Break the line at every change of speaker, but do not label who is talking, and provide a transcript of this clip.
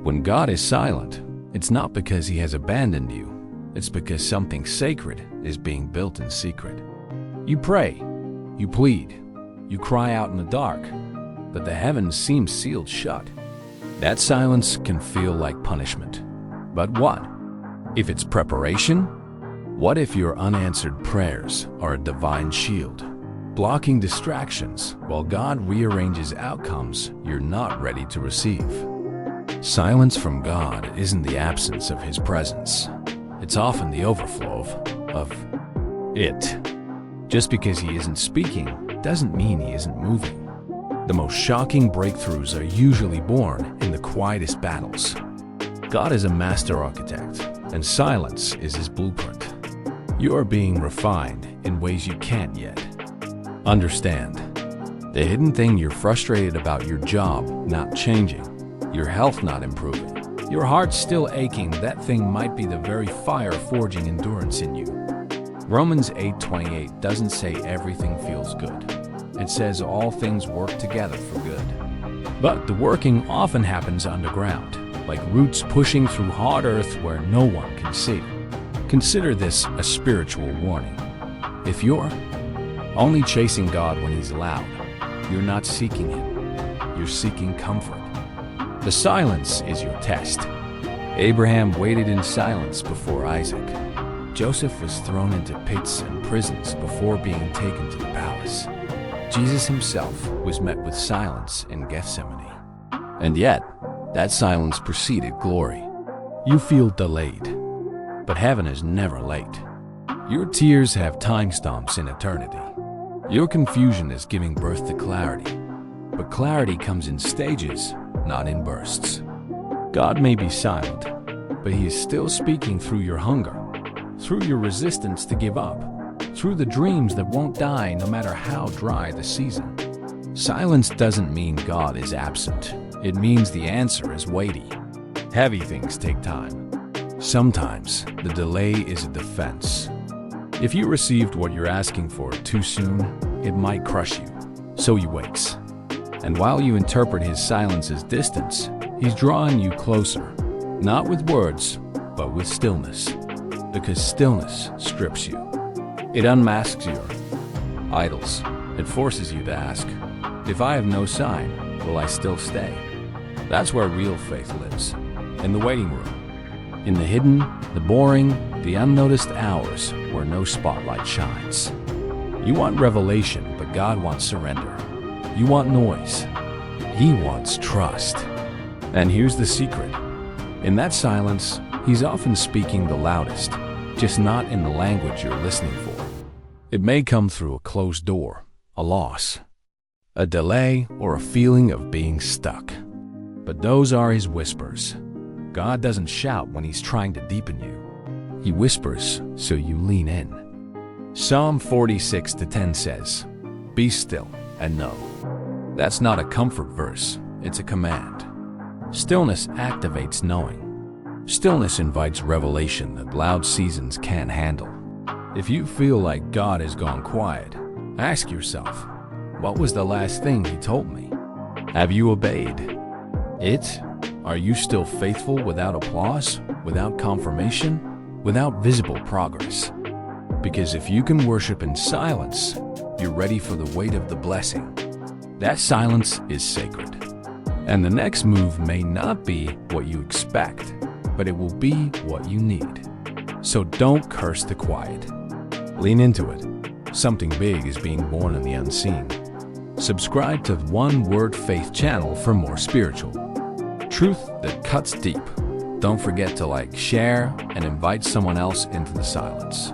When God is silent, it's not because he has abandoned you. It's because something sacred is being built in secret. You pray, you plead, you cry out in the dark, but the heavens seem sealed shut. That silence can feel like punishment. But what if it's preparation? What if your unanswered prayers are a divine shield, blocking distractions while God rearranges outcomes you're not ready to receive? Silence from God isn't the absence of his presence. It's often the overflow of it. Just because he isn't speaking doesn't mean he isn't moving. The most shocking breakthroughs are usually born in the quietest battles. God is a master architect, and silence is his blueprint. You are being refined in ways you can't yet understand. The hidden thing you're frustrated about: your job not changing, your health not improving, your heart still aching. That thing might be the very fire forging endurance in you. Romans 8:28 doesn't say everything feels good. It says all things work together for good. But the working often happens underground, like roots pushing through hard earth where no one can see. Consider this a spiritual warning. If you're only chasing God when he's loud, you're not seeking him. You're seeking comfort. The silence is your test. Abraham waited in silence before Isaac. Joseph was thrown into pits and prisons before being taken to the palace. Jesus himself was met with silence in Gethsemane. And yet, that silence preceded glory. You feel delayed, but heaven is never late. Your tears have timestamps in eternity. Your confusion is giving birth to clarity, but clarity comes in stages, not in bursts. God may be silent, but he is still speaking through your hunger, through your resistance to give up, through the dreams that won't die no matter how dry the season. Silence doesn't mean God is absent. It means the answer is weighty. Heavy things take time. Sometimes the delay is a defense. If you received what you're asking for too soon, it might crush you. So he waits. And while you interpret his silence as distance, he's drawing you closer, not with words, but with stillness. Because stillness strips you. It unmasks your idols. It forces you to ask, if I have no sign, will I still stay? That's where real faith lives, in the waiting room, in the hidden, the boring, the unnoticed hours where no spotlight shines. You want revelation, but God wants surrender. You want noise. He wants trust. And here's the secret. In that silence, he's often speaking the loudest, just not in the language you're listening for. It may come through a closed door, a loss, a delay, or a feeling of being stuck. But those are his whispers. God doesn't shout when he's trying to deepen you. He whispers so you lean in. Psalm 46:10 says, "Be still and know." That's not a comfort verse, it's a command. Stillness activates knowing. Stillness invites revelation that loud seasons can't handle. If you feel like God has gone quiet, ask yourself, what was the last thing he told me? Have you obeyed it? Are you still faithful without applause, without confirmation, without visible progress? Because if you can worship in silence, you're ready for the weight of the blessing. That silence is sacred. And the next move may not be what you expect, but it will be what you need. So don't curse the quiet. Lean into it. Something big is being born in the unseen. Subscribe to One Word Faith channel for more spiritual truth that cuts deep. Don't forget to like, share, and invite someone else into the silence.